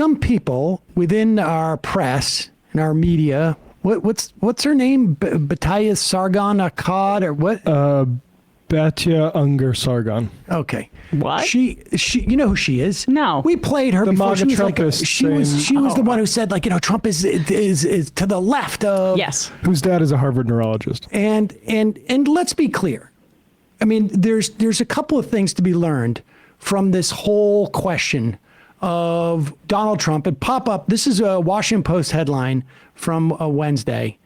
some people within our press and our media. What's her name? Bataya Sargon Akkad or what? Batya Unger Sargon. Okay. What? She you know who she is? No. We played her the before. She was Trumpist the one who said, like, Trump is to the left of. Yes. Whose dad is a Harvard neurologist. And let's be clear. I mean, there's a couple of things to be learned from this whole question of Donald Trump. And pop up. This is a Washington Post headline from Wednesday.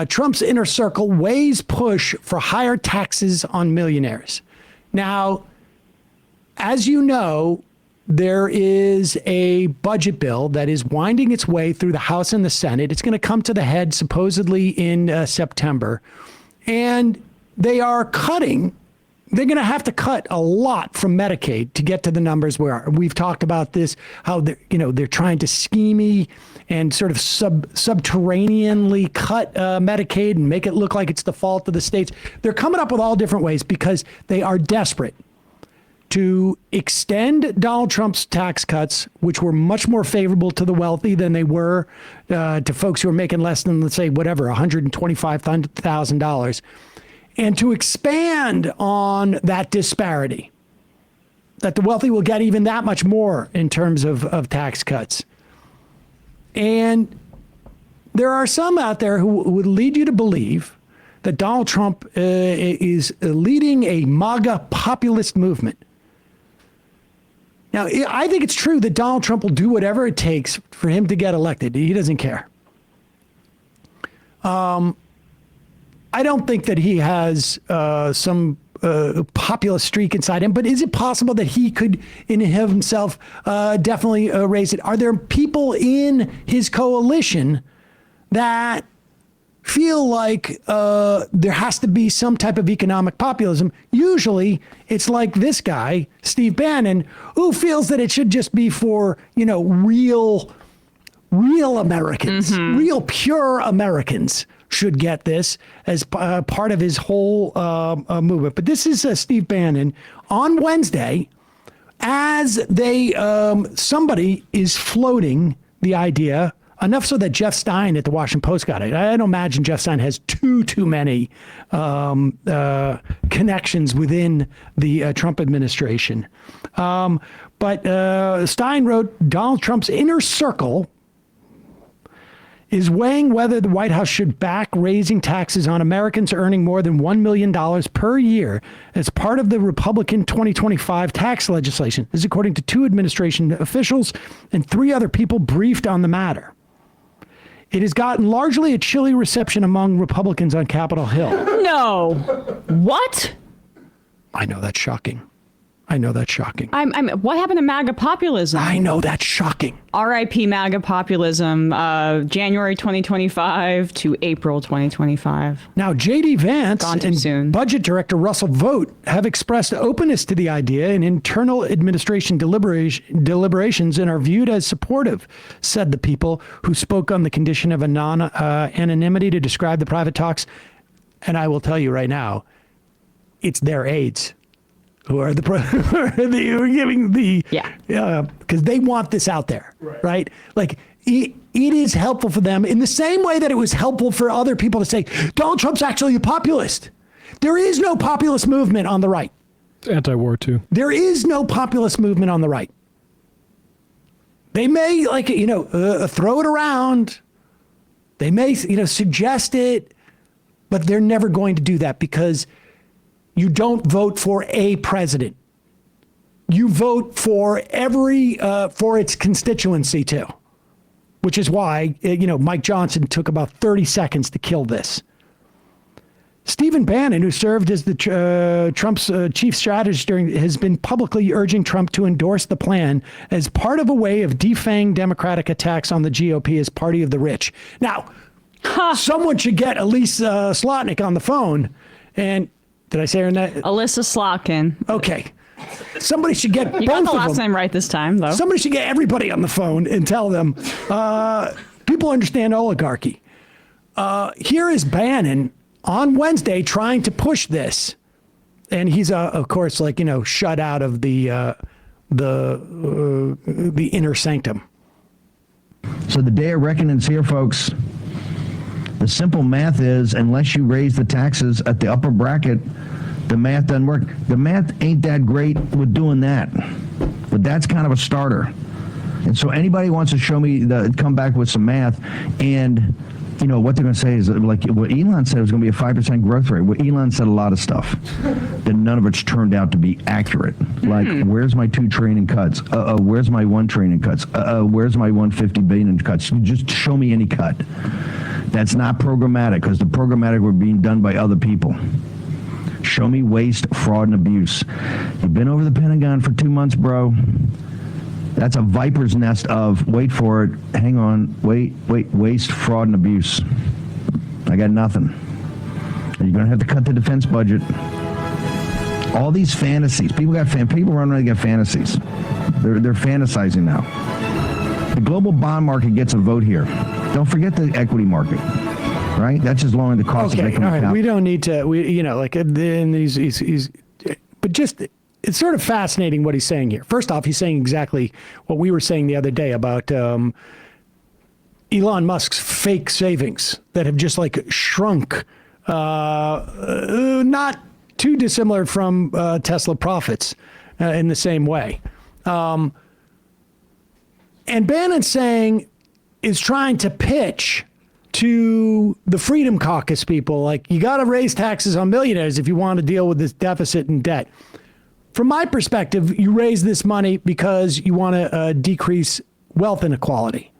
Trump's inner circle weighs push for higher taxes on millionaires. Now, as you know, there is a budget bill that is winding its way through the House and the Senate. It's going to come to the head supposedly in September. And they are cutting. They're going to have to cut a lot from Medicaid to get to the numbers where we've talked about this, how they're trying to schemey and sort of subterraneanly cut Medicaid and make it look like it's the fault of the states. They're coming up with all different ways because they are desperate to extend Donald Trump's tax cuts, which were much more favorable to the wealthy than they were to folks who are making less than, let's say, whatever, $125,000, and to expand on that disparity, that the wealthy will get even that much more in terms of tax cuts. And there are some out there who would lead you to believe that Donald Trump is leading a MAGA populist movement. Now, I think it's true that Donald Trump will do whatever it takes for him to get elected. He doesn't care. I don't think that he has some populist streak inside him, but is it possible that he could, in himself, definitely raise it? Are there people in his coalition that feel like there has to be some type of economic populism? Usually, it's like this guy, Steve Bannon, who feels that it should just be for, real Americans, real pure Americans should get this as part of his whole movement. But this is Steve Bannon on Wednesday, as somebody is floating the idea, enough so that Jeff Stein at the Washington Post got it. I don't imagine Jeff Stein has too many connections within the Trump administration. But Stein wrote, Donald Trump's inner circle is weighing whether the White House should back raising taxes on Americans earning more than $1 million per year as part of the Republican 2025 tax legislation. This is according to 2 administration officials and 3 other people briefed on the matter. It has gotten largely a chilly reception among Republicans on Capitol Hill. No. What? I know that's shocking. What happened to MAGA populism? I know that's shocking. R.I.P. MAGA populism, January 2025 to April 2025. Now, J.D. Vance and Budget Director Russell Vought have expressed openness to the idea in internal administration deliberations and are viewed as supportive, said the people who spoke on the condition of anonymity to describe the private talks. And I will tell you right now, it's their aides who are who are giving the, because they want this out there, right? Like it is helpful for them in the same way that it was helpful for other people to say, Donald Trump's actually a populist. There is no populist movement on the right. It's anti-war too. There is no populist movement on the right. They may throw it around. They may, suggest it, but they're never going to do that because you don't vote for a president. You vote for for its constituency too, which is why, Mike Johnson took about 30 seconds to kill this. Stephen Bannon, who served as the Trump's chief strategist has been publicly urging Trump to endorse the plan as part of a way of defanging Democratic attacks on the GOP as party of the rich. Now, someone should get Elise Slotnick on the phone and did I say her name? Alyssa Slotkin. Okay. Somebody should get both of them. You got the last name right this time, though. Somebody should get everybody on the phone and tell them, people understand oligarchy. Here is Bannon on Wednesday trying to push this. And he's, of course, shut out of the inner sanctum So the day of reckoning's here, folks. The simple math is, unless you raise the taxes at the upper bracket, the math doesn't work. The math ain't that great with doing that, but that's kind of a starter. And so anybody wants to show me, come back with some math, and you know what they're going to say is like what Elon said was going to be a 5% growth rate. Well, Elon said a lot of stuff that none of it's turned out to be accurate. Like, where's my 2 trillion in cuts? Where's my 1 trillion in cuts? Where's my 150 billion in cuts? Just show me any cut. That's not programmatic, because the programmatic were being done by other people. Show me waste, fraud, and abuse. You've been over the Pentagon for 2 months, bro. That's a viper's nest of, wait for it, hang on, wait, waste, fraud, and abuse. I got nothing. And you're going to have to cut the defense budget. All these fantasies. People run around and get fantasies. They're fantasizing now. The global bond market gets a vote here. Don't forget the equity market, right? That's just lowering the cost of economic capital. We don't need to, but just, it's sort of fascinating what he's saying here. First off, he's saying exactly what we were saying the other day about Elon Musk's fake savings that have just like shrunk, not too dissimilar from Tesla profits in the same way. And Bannon is trying to pitch to the Freedom Caucus people, like, you got to raise taxes on millionaires if you want to deal with this deficit and debt. From my perspective, you raise this money because you want to decrease wealth inequality.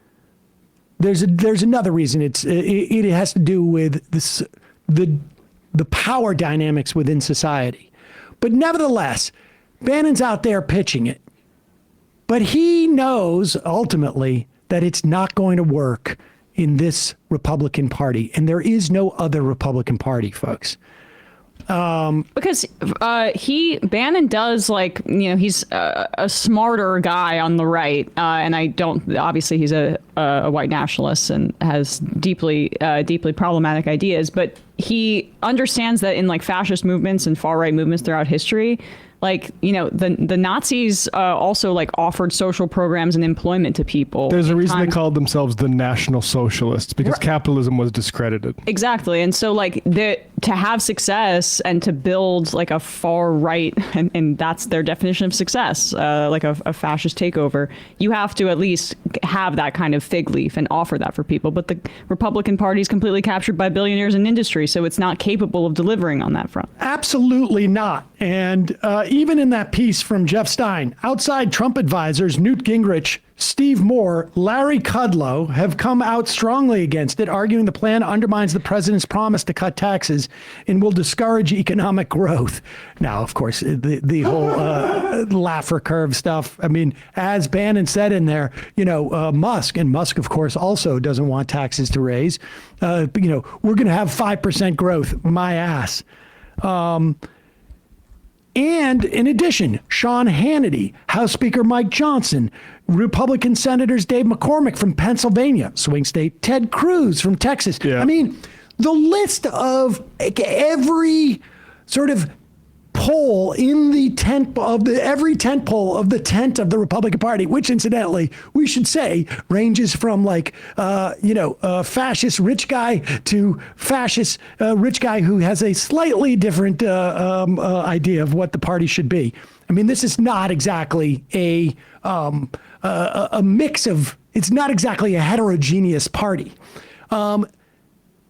There's another reason. It has to do with the power dynamics within society. But nevertheless, Bannon's out there pitching it. But he knows ultimately that it's not going to work in this Republican Party. And there is no other Republican Party, folks. Because Bannon does, like, you know, he's a smarter guy on the right, and obviously he's a white nationalist and has deeply problematic ideas, but he understands that in like fascist movements and far right movements throughout history, like, you know, the Nazis also like offered social programs and employment to people. There's a reason they called themselves the National Socialists, because capitalism was discredited. Exactly. And so like to have success and to build like a far right, and that's their definition of success, like a fascist takeover, you have to at least have that kind of fig leaf and offer that for people. But the Republican Party is completely captured by billionaires and industry, so it's not capable of delivering on that front. Absolutely not. And even in that piece from Jeff Stein, outside Trump advisors Newt Gingrich, Steve Moore, Larry Kudlow have come out strongly against it, arguing the plan undermines the president's promise to cut taxes and will discourage economic growth. Now, of course, the whole Laffer curve stuff. I mean, as Bannon said in there, you know, Musk, of course, also doesn't want taxes to raise. You know, we're going to have 5% growth, my ass. And in addition, Sean Hannity, House Speaker Mike Johnson, Republican Senators Dave McCormick from Pennsylvania, swing state, Ted Cruz from Texas. Yeah. I mean, the list of every sort of poll in the tent of every tent poll of the tent of the Republican Party, which incidentally, we should say ranges from like, fascist rich guy to fascist rich guy who has a slightly different idea of what the party should be. I mean, this is not exactly a mix of, it's not exactly a heterogeneous party. The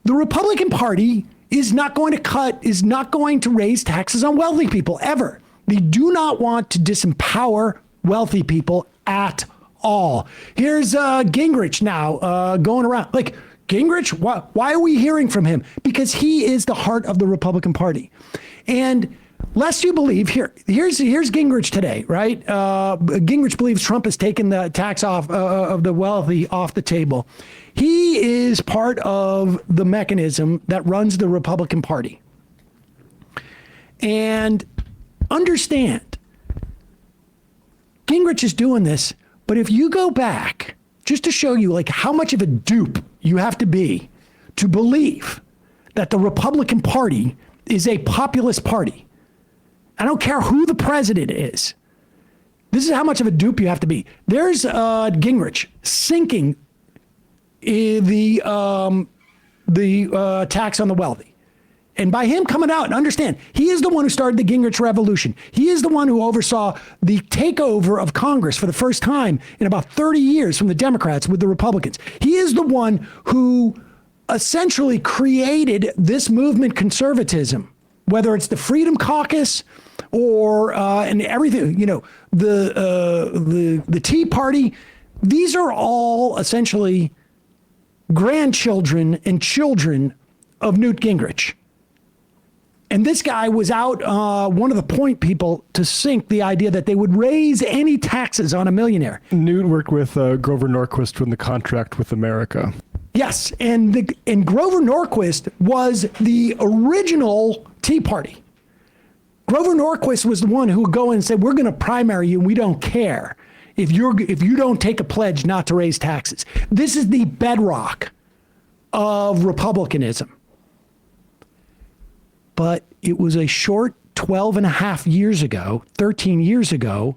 Republican Party is not going to raise taxes on wealthy people ever. They do not want to disempower wealthy people at all. Here's Gingrich now going around. Like, Gingrich, why are we hearing from him? Because he is the heart of the Republican Party. And lest you believe, here's Gingrich today, right? Gingrich believes Trump has taken the tax off of the wealthy off the table. He is part of the mechanism that runs the Republican Party. And understand, Gingrich is doing this, but if you go back, just to show you like how much of a dupe you have to be to believe that the Republican Party is a populist party. I don't care who the president is. This is how much of a dupe you have to be. There's Gingrich sinking the tax on the wealthy. And by him coming out and understand, he is the one who started the Gingrich revolution. He is the one who oversaw the takeover of Congress for the first time in about 30 years from the Democrats with the Republicans. He is the one who essentially created this movement, conservatism, whether it's the Freedom Caucus or and everything, the Tea Party. These are all essentially grandchildren and children of Newt Gingrich. And this guy was out, one of the point people to sink the idea that they would raise any taxes on a millionaire. Newt worked with Grover Norquist when the contract with America. Yes, and Grover Norquist was the original Tea Party. Grover Norquist was the one who would go in and say, we're going to primary you and we don't care if you don't take a pledge not to raise taxes. This is the bedrock of republicanism. But it was a short 12 and a half years ago, 13 years ago,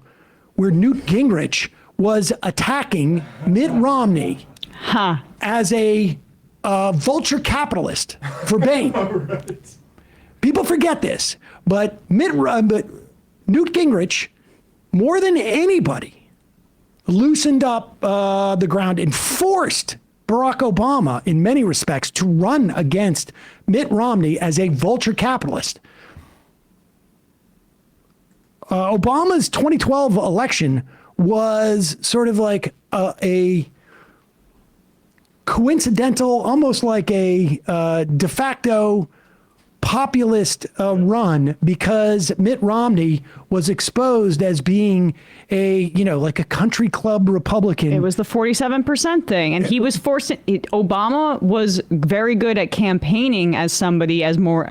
where Newt Gingrich was attacking Mitt Romney as a vulture capitalist for Bain. Right. People forget this, but Newt Gingrich, more than anybody, loosened up the ground and forced Barack Obama, in many respects, to run against Mitt Romney as a vulture capitalist. Obama's 2012 election was sort of like a coincidental, almost like a de facto populist run, because Mitt Romney was exposed as being like a country club Republican. It was the 47% thing. And he was Obama was very good at campaigning as somebody as more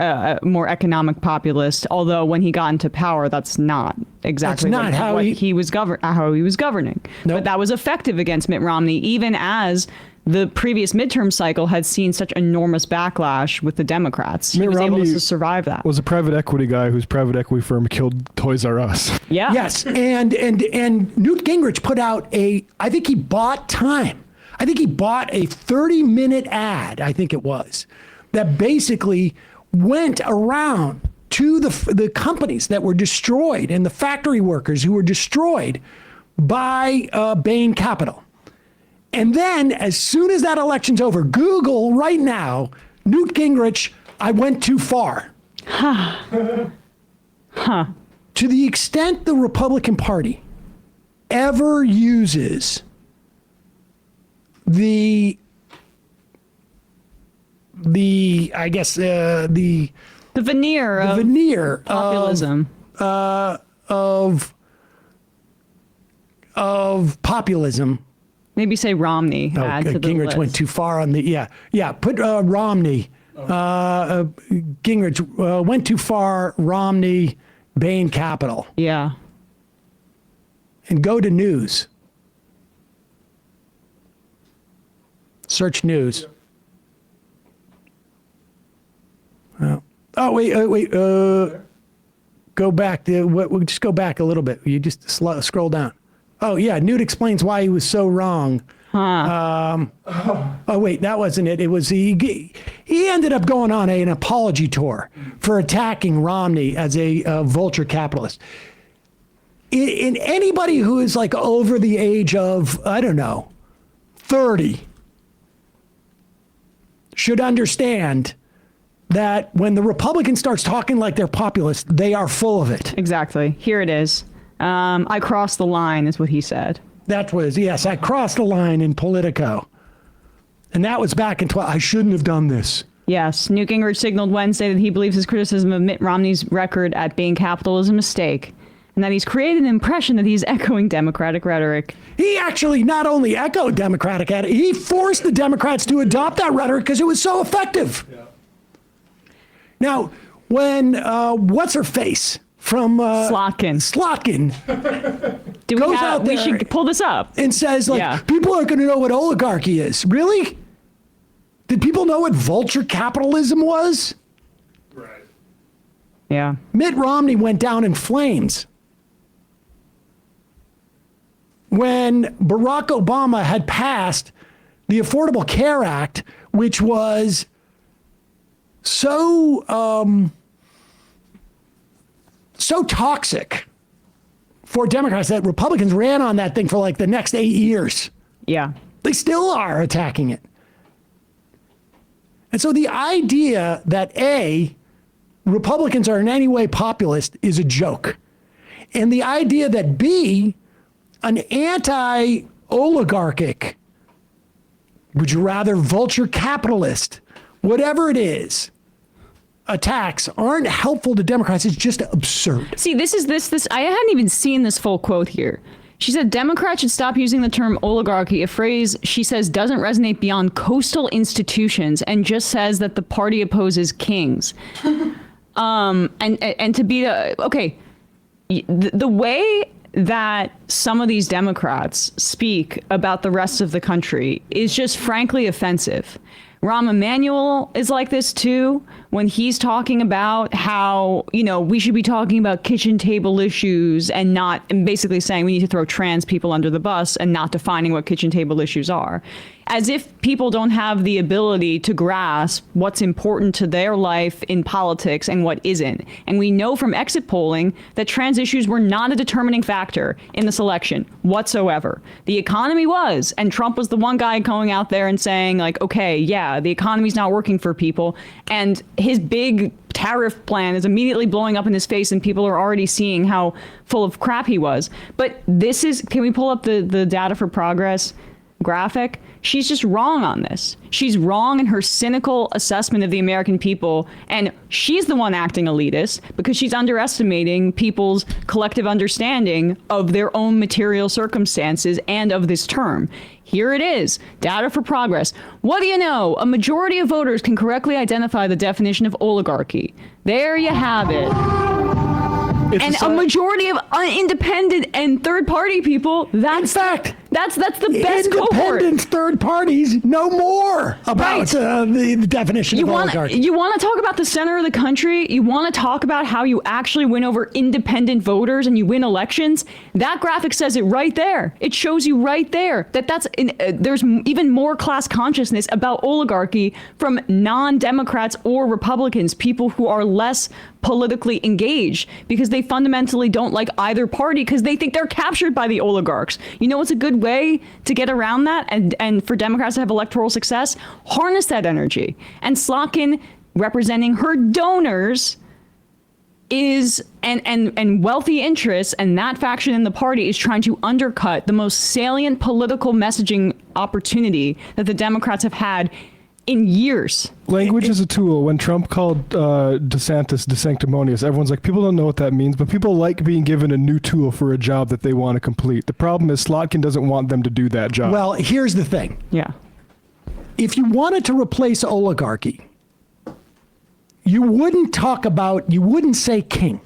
economic populist. Although when he got into power, that's not exactly how he was governing. Nope. But that was effective against Mitt Romney, even as the previous midterm cycle had seen such enormous backlash with the Democrats. He was able to survive that. Was a private equity guy whose private equity firm killed Toys R Us. Yeah. Yes, and Newt Gingrich put out I think he bought time. I think he bought a 30-minute ad, I think it was, that basically went around to the companies that were destroyed and the factory workers who were destroyed by Bain Capital. And then, as soon as that election's over, Google right now, Newt Gingrich, I went too far. To the extent the Republican Party ever uses the veneer populism of populism. Maybe say Romney. Add to the Gingrich list. went too far on the put Romney. Gingrich went too far. Romney, Bain Capital. Yeah. And go to news. Search news. Wait. Go back. Just go back a little bit. You just scroll down. Oh, yeah. Newt explains why he was so wrong. Wait, that wasn't it. It was he ended up going on an apology tour for attacking Romney as a vulture capitalist. In anybody who is like over the age of, 30, should understand that when the Republican starts talking like they're populist, they are full of it. Exactly. Here it is. I crossed the line, is what he said. That was, yes, I crossed the line in Politico. And that was back in I shouldn't have done this. Yes. Newt Gingrich signaled Wednesday that he believes his criticism of Mitt Romney's record at Bain Capital is a mistake, and that he's created an impression that he's echoing Democratic rhetoric. He actually not only echoed Democratic rhetoric, he forced the Democrats to adopt that rhetoric because it was so effective. Yeah. Now, when what's-her-face from Slotkin goes out there, we should pull this up, and says, people aren't going to know what oligarchy is. Really? Did people know what vulture capitalism was? Right. Yeah. Mitt Romney went down in flames when Barack Obama had passed the Affordable Care Act, which was so toxic for Democrats that Republicans ran on that thing for like the next 8 years. Yeah. They still are attacking it. And so the idea that Republicans are in any way populist is a joke. And the idea that B, an anti-oligarchic, would you rather vulture capitalist, whatever it is, attacks aren't helpful to Democrats is just absurd. See, this I hadn't even seen this full quote here. She said Democrats should stop using the term oligarchy, a phrase she says doesn't resonate beyond coastal institutions and just says that the party opposes kings. And to be the way that some of these Democrats speak about the rest of the country is just frankly offensive. Rahm Emanuel is like this too, when he's talking about how, we should be talking about kitchen table issues and basically saying we need to throw trans people under the bus and not defining what kitchen table issues are. As if people don't have the ability to grasp what's important to their life in politics and what isn't. And we know from exit polling that trans issues were not a determining factor in this election whatsoever. The economy was, and Trump was the one guy going out there and saying like, okay, yeah, the economy's not working for people. And his big tariff plan is immediately blowing up in his face and people are already seeing how full of crap he was. But can we pull up the data for progress graphic? She's just wrong on this. She's wrong in her cynical assessment of the American people. And she's the one acting elitist because she's underestimating people's collective understanding of their own material circumstances and of this term. Here it is. Data for progress. What do you know? A majority of voters can correctly identify the definition of oligarchy. There you have it. And a majority of independent and third-party people, that's the best cohort. Independent third parties know more about the definition of oligarchy. You want to talk about the center of the country? You want to talk about how you actually win over independent voters and you win elections? That graphic says it right there. It shows you right there that there's even more class consciousness about oligarchy from non-Democrats or Republicans, people who are less politically engaged because they fundamentally don't like either party because they think they're captured by the oligarchs. You know what's a good way to get around that and for Democrats to have electoral success? Harness that energy. And Slotkin, representing her donors, is and wealthy interests, and that faction in the party is trying to undercut the most salient political messaging opportunity that the Democrats have had in years. Language is a tool. When Trump called DeSantis DeSanctimonious, everyone's like, people don't know what that means, but people like being given a new tool for a job that they want to complete. The problem is Slotkin doesn't want them to do that job. Well, here's the thing. Yeah. If you wanted to replace oligarchy, you wouldn't say king.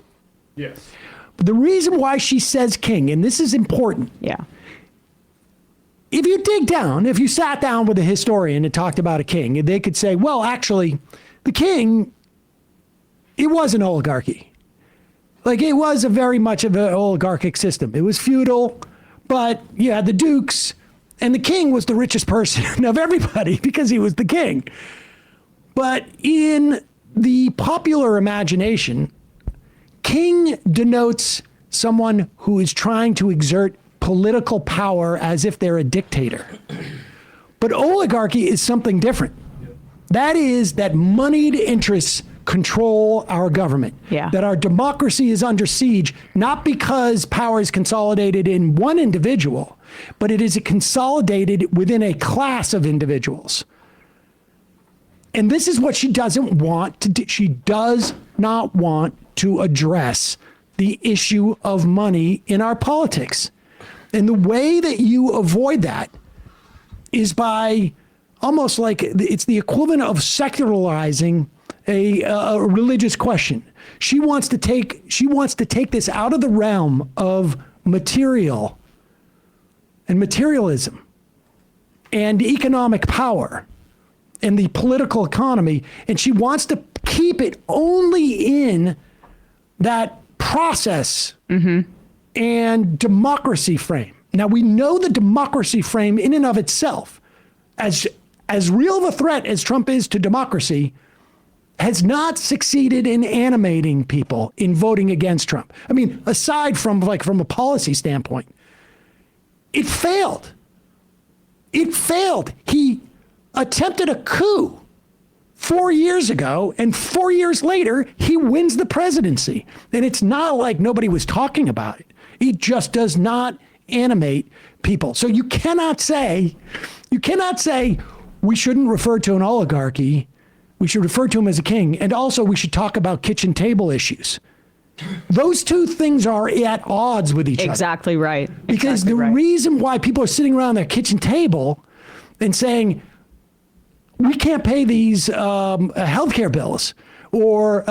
Yes. But the reason why she says king, and this is important. Yeah. If you dig down, if you sat down with a historian and talked about a king, they could say, well, actually, the king, it was an oligarchy. Like, it was very much of an oligarchic system. It was feudal, but you had the dukes, and the king was the richest person of everybody because he was the king. But in the popular imagination, king denotes someone who is trying to exert political power as if they're a dictator. But oligarchy is something different. That is that moneyed interests control our government. Yeah. That our democracy is under siege, not because power is consolidated in one individual, but it is consolidated within a class of individuals. And this is what she doesn't want to do. She does not want to address the issue of money in our politics. And the way that you avoid that is by almost like it's the equivalent of secularizing a religious question. She wants to take this out of the realm of material and materialism and economic power and the political economy, and she wants to keep it only in that process and democracy frame. Now, we know the democracy frame in and of itself as real of a threat as Trump is to democracy, has not succeeded in animating people in voting against Trump. I mean, aside from from a policy standpoint, it failed. It failed. He attempted a coup 4 years ago, and 4 years later, he wins the presidency. And it's not like nobody was talking about it. He just does not animate people. So you cannot say we shouldn't refer to an oligarchy. We should refer to him as a king. And also we should talk about kitchen table issues. Those two things are at odds with each other. Exactly right. Because the reason why people are sitting around their kitchen table and saying, we can't pay these healthcare bills, or,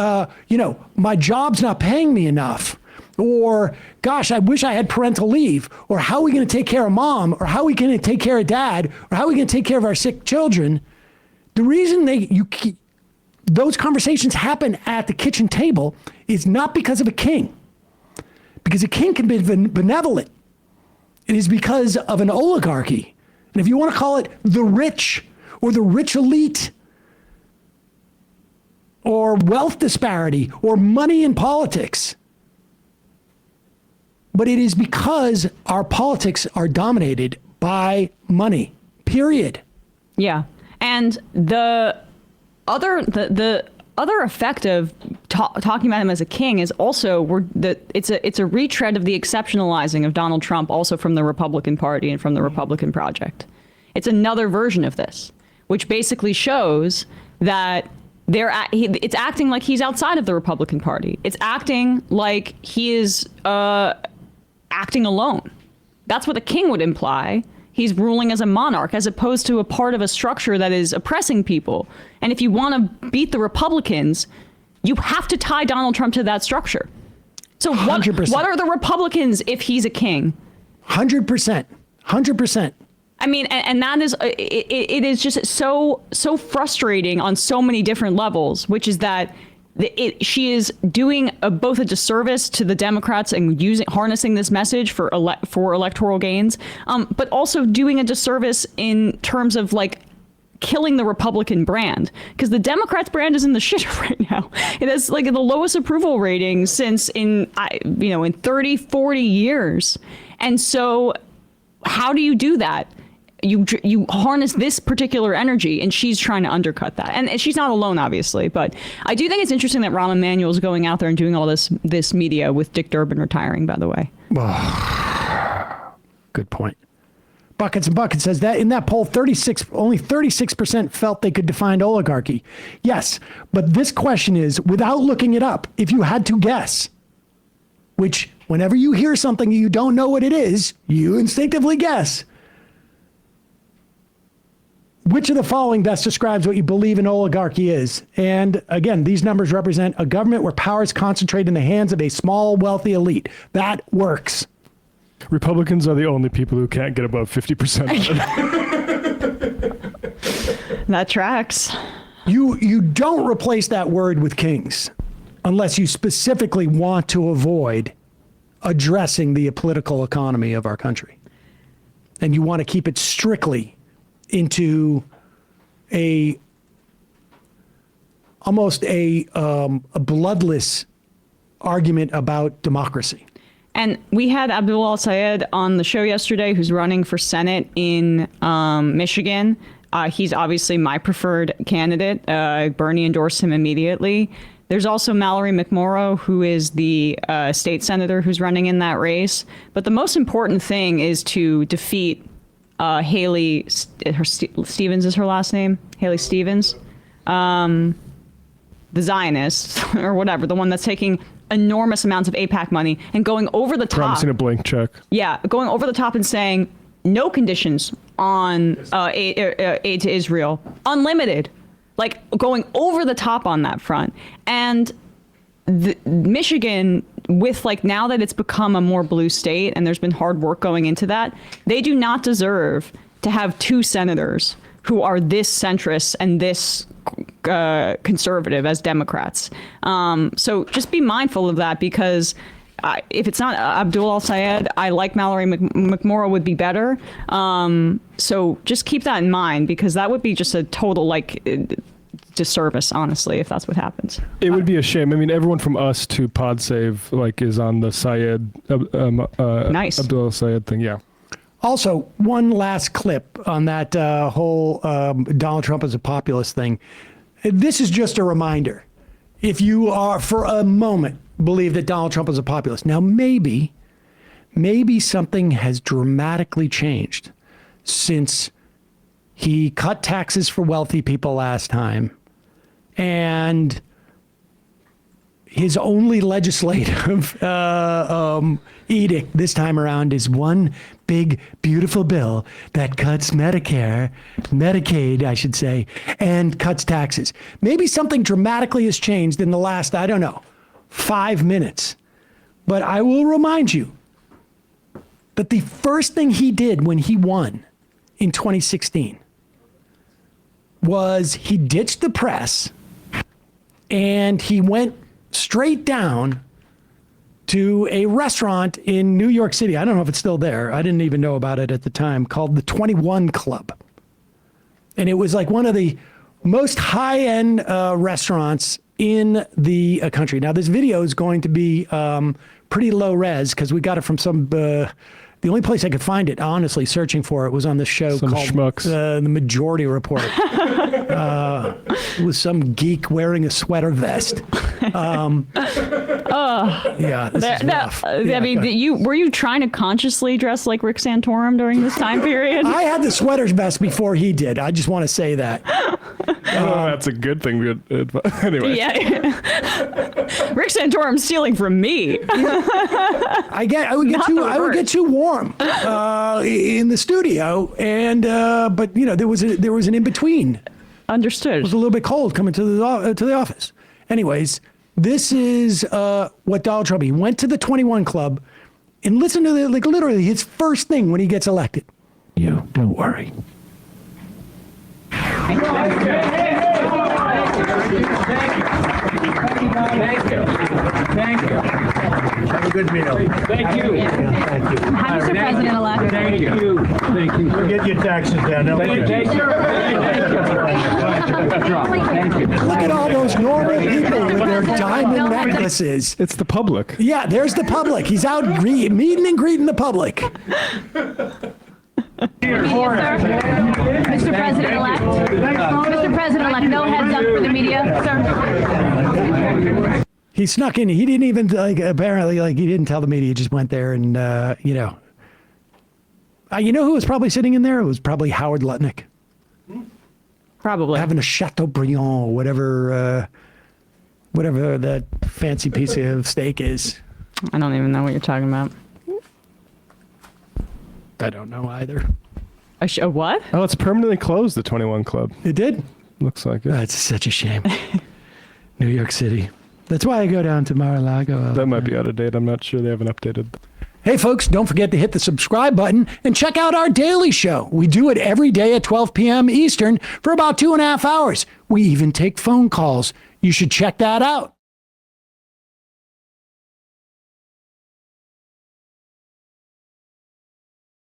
my job's not paying me enough, or, gosh, I wish I had parental leave, or how are we going to take care of mom, or how are we going to take care of dad, or how are we going to take care of our sick children? The reason those conversations happen at the kitchen table is not because of a king, because a king can be benevolent. It is because of an oligarchy. And if you want to call it the rich or the rich elite or wealth disparity or money in politics, but it is because our politics are dominated by money, period. Yeah. And the other effect of talking about him as a king is also it's a retread of the exceptionalizing of Donald Trump, also from the Republican Party and from the Republican Project. It's another version of this, which basically shows that it's acting like he's outside of the Republican Party. It's acting like he is acting alone. That's what a king would imply. He's ruling as a monarch, as opposed to a part of a structure that is oppressing people. And if you want to beat the Republicans, you have to tie Donald Trump to that structure. So what are the Republicans if he's a king? 100%. 100%. I mean, and that is, it is just so frustrating on so many different levels, which is that she is doing both a disservice to the Democrats and harnessing this message for electoral gains, but also doing a disservice in terms of killing the Republican brand, because the Democrats' brand is in the shitter right now. It has the lowest approval rating since in 30, 40 years. And so how do you do that? You harness this particular energy, and she's trying to undercut that. And she's not alone, obviously. But I do think it's interesting that Rahm Emanuel is going out there and doing all this media with Dick Durbin retiring, by the way. Good point. Buckets and Buckets says that in that poll, only 36% felt they could define oligarchy. Yes, but this question is, without looking it up, if you had to guess, which whenever you hear something you don't know what it is, you instinctively guess. Which of the following best describes what you believe an oligarchy is? And again, these numbers represent a government where power is concentrated in the hands of a small, wealthy elite. That works. Republicans are the only people who can't get above 50%. That tracks. You don't replace that word with kings unless you specifically want to avoid addressing the political economy of our country. And you want to keep it strictly into almost a bloodless argument about democracy. And we had Abdul Al-Sayed on the show yesterday, who's running for Senate in Michigan. He's obviously my preferred candidate. Bernie endorsed him immediately. There's also Mallory McMorrow, who is the state senator who's running in that race. But the most important thing is to defeat Haley Stevens is her last name. Haley Stevens, the Zionist or whatever, the one that's taking enormous amounts of AIPAC money and going over the top. Promising a blank check. Yeah, going over the top and saying no conditions on aid to Israel, unlimited, going over the top on that front. And Michigan, with now that it's become a more blue state and there's been hard work going into that, they do not deserve to have two senators who are this centrist and this conservative as Democrats. So just be mindful of that, because if it's not Abdul al-Sayed, I like Mallory McMorrow would be better. So just keep that in mind, because that would be just a total disservice, honestly, if that's what happens. It would be a shame. I mean, everyone from us to PodSave is on the Sayed Nice. Abdul al-Sayed thing. Yeah. Also, one last clip on that whole Donald Trump as a populist thing. This is just a reminder. If you are, for a moment, believe that Donald Trump is a populist. Now, maybe something has dramatically changed since he cut taxes for wealthy people last time, and his only legislative edict this time around is one big, beautiful bill that cuts Medicaid, I should say, and cuts taxes. Maybe something dramatically has changed in the last, 5 minutes. But I will remind you that the first thing he did when he won in 2016 was he ditched the press and he went straight down to a restaurant in New York City. I don't know if it's still there. I didn't even know about it at the time, called the 21 Club. And it was like one of the most high-end restaurants in the country. Now, this video is going to be pretty low res because we got it from some... the only place I could find it, honestly, searching for it, was on this show called The Majority Report. It was some geek wearing a sweater vest. Yeah, this is rough. I mean, were you trying to consciously dress like Rick Santorum during this time period? I had the sweater's vest before he did. I just want to say that. That's a good thing. Anyway. Yeah. Rick Santorum's stealing from me. I would get too warm in the studio, and but there was an in between. Understood. It was a little bit cold coming to the office. Anyways, this is what Donald Trump. He went to the 21 Club, and listen to literally his first thing when he gets elected. You don't worry. Thank you. Have a good meal. Thank you. Thank you. Hi, Mr. President-elect. Thank you. Thank you. Get your taxes down. Thank you. Look at all those normal people with their diamond necklaces. It's the public. Yeah, there's the public. He's out meeting and greeting the public. Mr. President-elect. Mr. President-elect, no heads up for the media, sir. He snuck in. He didn't even apparently he didn't tell the media. He just went there and you know who was probably sitting in there? It was probably Howard Lutnick. Probably. Having a Chateaubriand, whatever that fancy piece of steak is. I don't even know what you're talking about. I don't know either. A what? Oh, it's permanently closed, the 21 Club. It did? Looks like it. That's such a shame. New York City. That's why I go down to Mar-a-Lago. That might be out of date. I'm not sure. They haven't updated. Hey, folks, don't forget to hit the subscribe button and check out our daily show. We do it every day at 12 p.m. Eastern for about 2.5 hours. We even take phone calls. You should check that out.